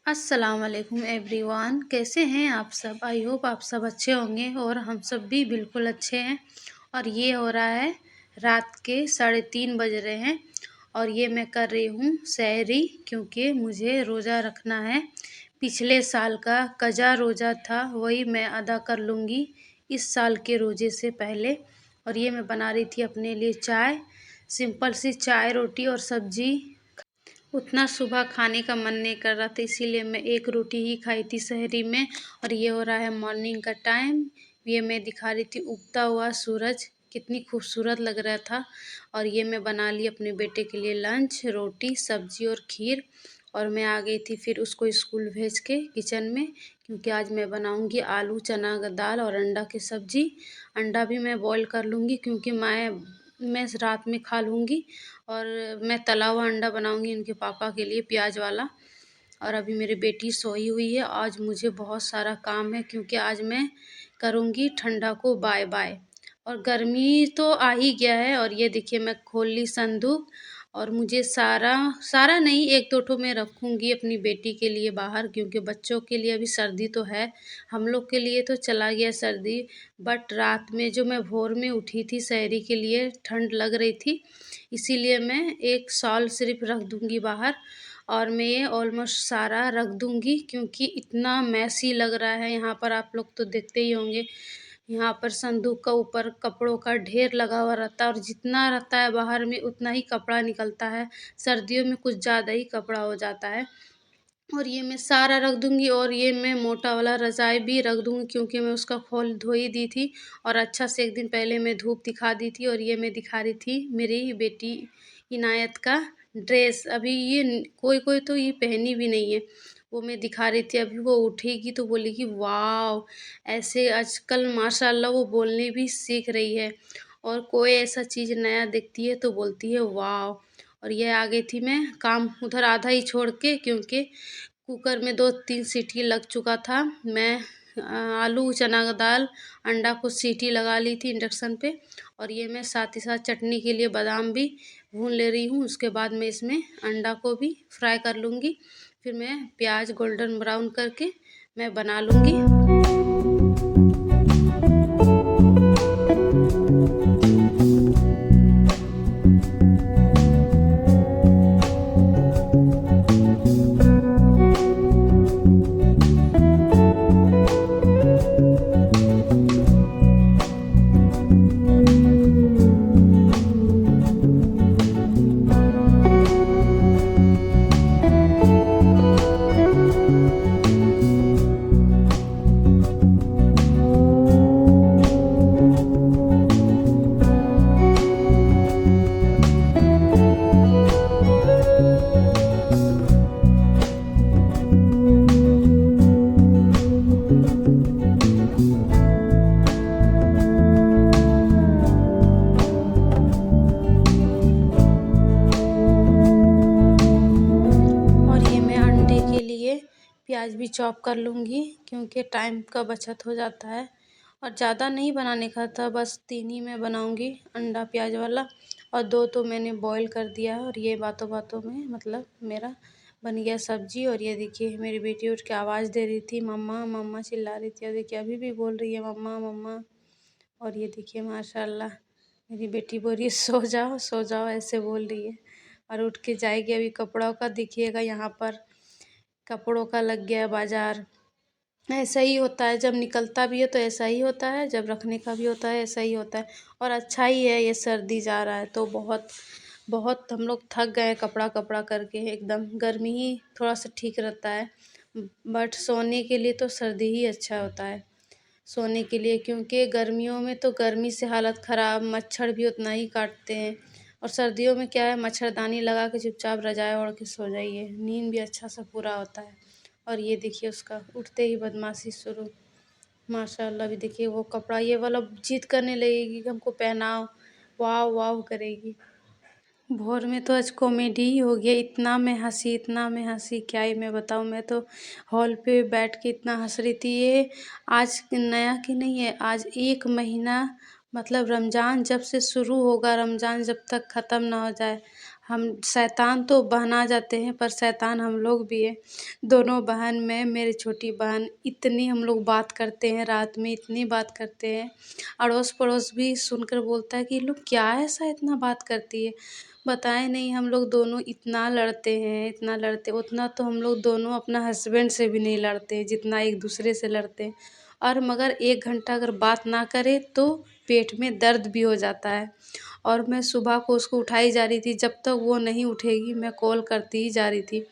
अस्सलाम वालेकुम एवरीवन। कैसे हैं आप सब? आई होप आप सब अच्छे होंगे और हम सब भी बिल्कुल अच्छे हैं। और ये हो रहा है रात के 3:30 बज रहे हैं और ये मैं कर रही हूँ सहरी, क्योंकि मुझे रोज़ा रखना है। पिछले साल का कज़ा रोज़ा था, वही मैं अदा कर लूँगी इस साल के रोज़े से पहले। और ये मैं बना रही थी अपने लिए चाय, सिंपल सी चाय रोटी और सब्जी। उतना सुबह खाने का मन नहीं कर रहा था, इसीलिए मैं एक रोटी ही खाई थी सहरी में। और ये हो रहा है मॉर्निंग का टाइम। ये मैं दिखा रही थी उगता हुआ सूरज, कितनी खूबसूरत लग रहा था। और ये मैं बना ली अपने बेटे के लिए लंच, रोटी सब्जी और खीर। और मैं आ गई थी फिर उसको स्कूल भेज के किचन में, क्योंकि आज मैं बनाऊंगी आलू चना का दाल और अंडा की सब्जी। अंडा भी मैं बॉईल कर लूँगी, क्योंकि मैं रात में खा लूँगी। और मैं तला हुआ अंडा बनाऊंगी इनके पापा के लिए, प्याज वाला। और अभी मेरी बेटी सोई हुई है। आज मुझे बहुत सारा काम है, क्योंकि आज मैं करूँगी ठंडा को बाय बाय। और गर्मी तो आ ही गया है। और ये देखिए मैं खोल ली संदूक, और मुझे सारा सारा नहीं, एक दो ठो मैं रखूँगी अपनी बेटी के लिए बाहर, क्योंकि बच्चों के लिए अभी सर्दी तो है। हम लोग के लिए तो चला गया सर्दी, बट रात में जो मैं भोर में उठी थी सहरी के लिए, ठंड लग रही थी, इसीलिए मैं एक शॉल सिर्फ रख दूँगी बाहर। और मैं ये ऑलमोस्ट सारा रख दूँगी, क्योंकि इतना मैसी लग रहा है यहाँ पर। आप लोग तो देखते ही होंगे, यहाँ पर संदूक का ऊपर कपड़ों का ढेर लगा हुआ रहता है, और जितना रहता है बाहर में उतना ही कपड़ा निकलता है। सर्दियों में कुछ ज़्यादा ही कपड़ा हो जाता है। और ये मैं सारा रख दूँगी। और ये मैं मोटा वाला रज़ाई भी रख दूँगी, क्योंकि मैं उसका खोल धो ही दी थी, और अच्छा से एक दिन पहले मैं धूप दिखा दी थी। और ये मैं दिखा रही थी मेरी बेटी इनायत का ड्रेस। अभी ये कोई कोई तो ये पहनी भी नहीं है, वो मैं दिखा रही थी। अभी वो उठेगी तो बोलेगी वाओ! ऐसे आजकल माशाल्लाह वो बोलने भी सीख रही है। और कोई ऐसा चीज़ नया देखती है तो बोलती है वाओ! और ये आ गई थी मैं काम उधर आधा ही छोड़ के, क्योंकि कुकर में 2-3 सीटी लग चुका था। मैं आलू चना का दाल अंडा को सीटी लगा ली थी इंडक्शन पे। और ये मैं साथ ही साथ चटनी के लिए बादाम भी भून ले रही हूँ। उसके बाद मैं इसमें अंडा को भी फ्राई कर लूँगी, फिर मैं प्याज गोल्डन ब्राउन करके मैं बना लूँगी। और ये मैं अंडे के लिए प्याज भी चॉप कर लूँगी, क्योंकि टाइम का बचत हो जाता है। और ज़्यादा नहीं बनाने का था, बस 3 ही मैं बनाऊँगी अंडा प्याज वाला, और 2 तो मैंने बॉईल कर दिया है। और ये बातों बातों में मतलब मेरा बन गया सब्जी। और ये देखिए मेरी बेटी उठ के आवाज़ दे रही थी, मम्मा मम्मा चिल्ला रही थी, और देखिए अभी भी बोल रही है मम्मा मम्मा। और ये देखिए माशाल्लाह मेरी बेटी बोल रही है सो जाओ ऐसे बोल रही है। और उठ के जाएगी अभी। कपड़ों का देखिएगा, यहाँ पर कपड़ों का लग गया है बाज़ार। ऐसा ही होता है, जब निकलता भी है तो ऐसा ही होता है, जब रखने का भी होता है ऐसा ही होता है। और अच्छा ही है, ये सर्दी जा रहा है तो बहुत बहुत हम लोग थक गए हैं कपड़ा कपड़ा करके एकदम। गर्मी ही थोड़ा सा ठीक रहता है, बट सोने के लिए तो सर्दी ही अच्छा होता है सोने के लिए, क्योंकि गर्मियों में तो गर्मी से हालत ख़राब, मच्छर भी उतना ही काटते हैं। और सर्दियों में क्या है, मच्छरदानी लगा के चुपचाप रजाई ओढ़ के सो जाइए, नींद भी अच्छा सा पूरा होता है। और ये देखिए उसका उठते ही बदमाशी शुरू। माशाल्लाह अभी देखिए वो कपड़ा ये वाला जिद करने लगेगी कि हमको पहनाओ, वाव वाव करेगी। भोर में तो आज कॉमेडी ही हो गया, इतना मैं हँसी क्या ही मैं बताऊँ। मैं तो हॉल पे बैठ के इतना हँस रही थी। ये आज नया की नहीं है, आज 1 महीना मतलब रमज़ान जब से शुरू होगा, रमज़ान जब तक ख़त्म ना हो जाए, हम शैतान तो बहना जाते हैं पर शैतान हम लोग भी हैं। दोनों बहन में मेरी छोटी बहन इतनी हम लोग बात करते हैं, रात में इतनी बात करते हैं। अड़ोस-पड़ोस भी सुनकर बोलता है कि ये लोग क्या ऐसा इतना बात करती है? बताएँ नहीं, हम लोग दोनों इतना लड़ते हैं, इतना लड़ते, उतना तो हम लोग दोनों अपना हस्बैंड से भी नहीं लड़ते हैं, जितना एक-दूसरे से लड़ते हैं। और मगर 1 घंटा अगर बात ना करें तो पेट में दर्द भी हो जाता है। और मैं सुबह को उसको उठाई जा रही थी, जब तक वो नहीं उठेगी मैं कॉल करती ही जा रही थी।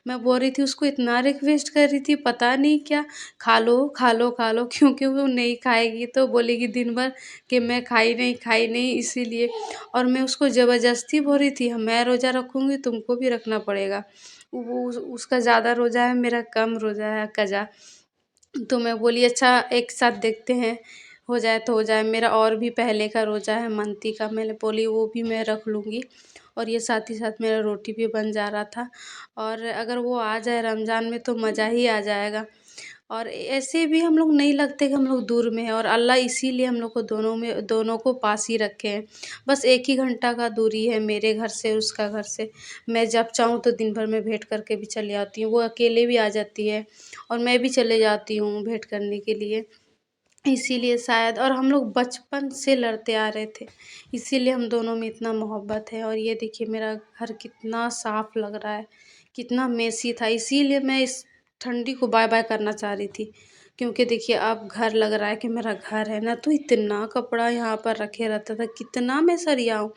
मैं बोल रही थी उसको, इतना रिक्वेस्ट कर रही थी, पता नहीं क्या, खा लो, खा लो, खा लो, क्योंकि वो नहीं खाएगी तो बोलेगी दिन भर कि मैं खाई नहीं इसीलिए। और मैं उसको ज़बरदस्ती बोल रही थी, मैं रोज़ा रखूँगी तुमको भी रखना पड़ेगा। वो उसका ज़्यादा रोज़ा है, मेरा कम रोज़ा है कज़ा। तो मैं बोली अच्छा एक साथ देखते हैं, हो जाए तो हो जाए। मेरा और भी पहले का रोज़ा है मंथी का, मैंने बोली वो भी मैं रख लूँगी। और ये साथ ही साथ मेरा रोटी भी बन जा रहा था। और अगर वो आ जाए रमज़ान में तो मज़ा ही आ जाएगा। और ऐसे भी हम लोग नहीं लगते कि हम लोग दूर में हैं, और अल्लाह इसीलिए हम लोग को दोनों को पास ही रखे हैं। बस 1 ही घंटा का दूरी है मेरे घर से उसका घर से। मैं जब चाहूँ तो दिन भर में भेंट करके भी चली आती हूँ, वो अकेले भी आ जाती है और मैं भी चले जाती हूँ भेंट करने के लिए। इसीलिए शायद, और हम लोग बचपन से लड़ते आ रहे थे, इसीलिए हम दोनों में इतना मोहब्बत है। और ये देखिए मेरा घर कितना साफ़ लग रहा है, कितना मेसी था, इसीलिए मैं इस ठंडी को बाय-बाय करना चाह रही थी। क्योंकि देखिए अब घर लग रहा है कि मेरा घर है ना, तो इतना कपड़ा यहाँ पर रखे रहता था, कितना मैं सरियाऊँ।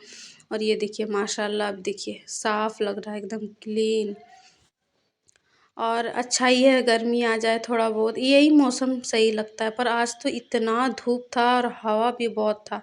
और ये देखिए माशाल्लाह अब देखिए साफ़ लग रहा है, एकदम क्लीन। और अच्छा ही है गर्मी आ जाए थोड़ा बहुत, यही मौसम सही लगता है। पर आज तो इतना धूप था और हवा भी बहुत था।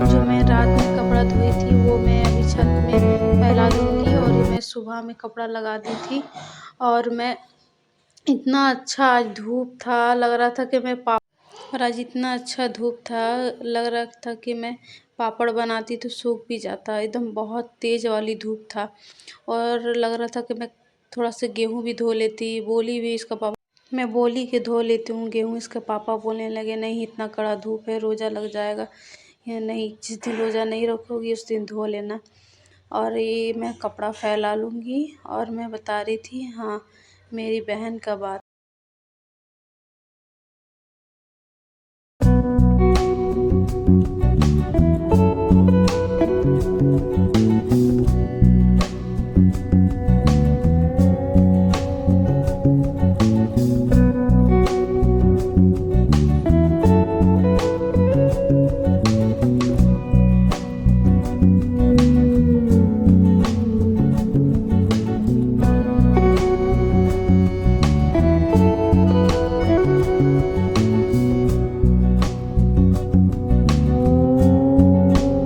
जो मैं रात में कपड़ा धोई थी वो मैं अभी छत में फैला दूँगी, और ये मैं सुबह में कपड़ा लगा दी थी। और मैं इतना अच्छा आज धूप था, लग रहा था कि मैं पा और आज इतना अच्छा धूप था, लग रहा था कि मैं पापड़ बनाती तो सूख भी जाता। एकदम बहुत तेज़ वाली धूप था, और लग रहा था कि मैं थोड़ा-सा गेहूँ भी धो लेती, बोली भी इसका पापा, मैं बोली कि धो लेती हूँ गेहूँ, इसके पापा बोलने लगे नहीं इतना कड़ा धूप है, रोज़ा लग जाएगा। या नहीं, जिस दिन रोज़ा नहीं रखोगी उस दिन धो लेना। और ये मैं कपड़ा फैला लूँगी। और मैं बता रही थी, हाँ, मेरी बहन का बात।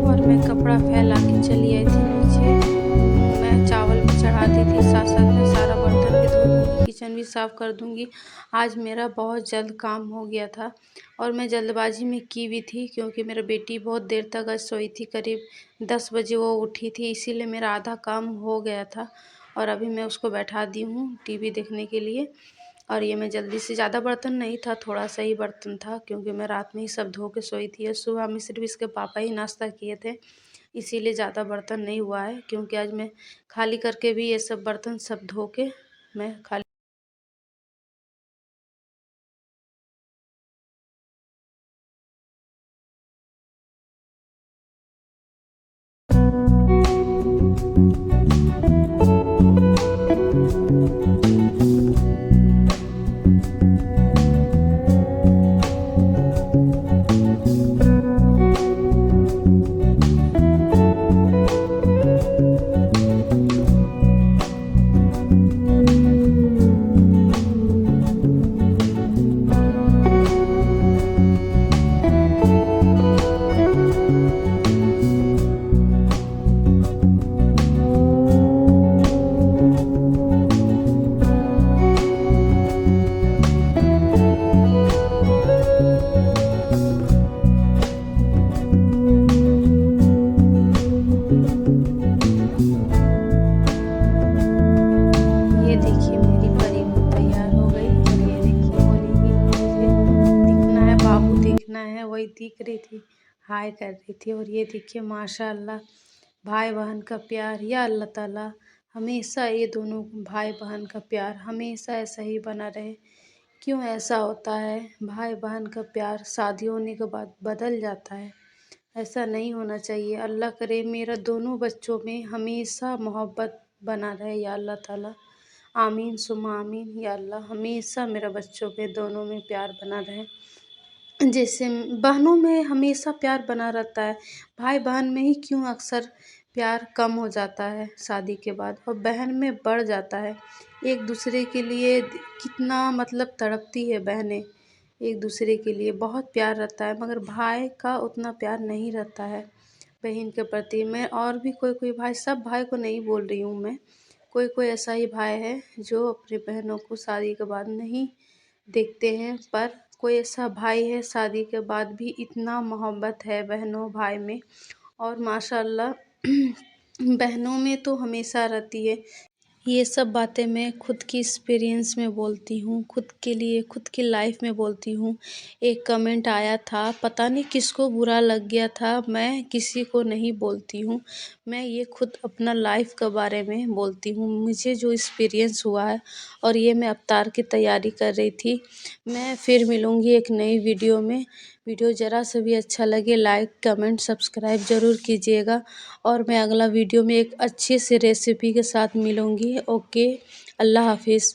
और मैं कपड़ा फैला के चली आई थी नीचे। मैं चावल भी चढ़ा दी थी, साथ-साथ में सारा बर्तन भी धो लूँगी, किचन भी साफ़ कर दूँगी। आज मेरा बहुत जल्द काम हो गया था, और मैं जल्दबाज़ी में की भी थी क्योंकि मेरा बेटी बहुत देर तक आज सोई थी, करीब 10 बजे वो उठी थी, इसीलिए मेरा आधा काम हो गया था। और अभी मैं उसको बैठा दी हूँ टीवी देखने के लिए। और ये मैं जल्दी से, ज़्यादा बर्तन नहीं था, थोड़ा-सा ही बर्तन था क्योंकि मैं रात में ही सब धो के सोई थी, और सुबह में सिर्फ़ इसके पापा ही नाश्ता किए थे। इसीलिए ज़्यादा बर्तन नहीं हुआ है, क्योंकि आज मैं खाली करके भी ये सब बर्तन सब धो के मैं खाली ये देखिए मेरी परी भी तैयार हो गई और ये देखिए बोलेगी मुझे दिखना है, बाबू दिखना है, वही दिख रही थी, हाय कर रही थी। और ये देखिए माशाल्लाह भाई बहन का प्यार, या अल्लाह ताला हमेशा ये दोनों भाई बहन का प्यार हमेशा ऐसा ही बना रहे। क्यों ऐसा होता है, भाई बहन का प्यार शादी होने के बाद बदल जाता है, ऐसा नहीं होना चाहिए। अल्लाह करे मेरा दोनों बच्चों में हमेशा मोहब्बत बना रहे, या अल्लाह ताला आमीन सुम्मा आमीन। या अल्लाह हमेशा मेरा बच्चों पे दोनों में प्यार बना रहे। जैसे बहनों में हमेशा प्यार बना रहता है, भाई बहन में ही क्यों अक्सर प्यार कम हो जाता है शादी के बाद, और बहन में बढ़ जाता है। एक दूसरे के लिए कितना मतलब तड़पती है बहनें, एक दूसरे के लिए बहुत प्यार रहता है, मगर भाई का उतना प्यार नहीं रहता है बहन के प्रति। मैं और भी कोई कोई भाई, सब भाई को नहीं बोल रही हूँ मैं, कोई कोई ऐसा ही भाई है जो अपनी बहनों को शादी के बाद नहीं देखते हैं, पर कोई ऐसा भाई है शादी के बाद भी इतना मोहब्बत है बहनों भाई में। और माशाल्लाह बहनों में तो हमेशा रहती है। ये सब बातें मैं खुद की एक्सपीरियंस में बोलती हूँ, खुद के लिए, खुद की लाइफ में बोलती हूँ। एक कमेंट आया था, पता नहीं किसको बुरा लग गया था, मैं किसी को नहीं बोलती हूँ, मैं ये खुद अपना लाइफ के बारे में बोलती हूँ, मुझे जो एक्सपीरियंस हुआ है। और ये मैं अवतार की तैयारी कर रही थी। मैं फिर मिलूँगी एक नई वीडियो में। वीडियो ज़रा से भी अच्छा लगे लाइक कमेंट सब्सक्राइब ज़रूर कीजिएगा। और मैं अगला वीडियो में एक अच्छे से रेसिपी के साथ मिलूँगी। ओके, अल्लाह हाफिज़।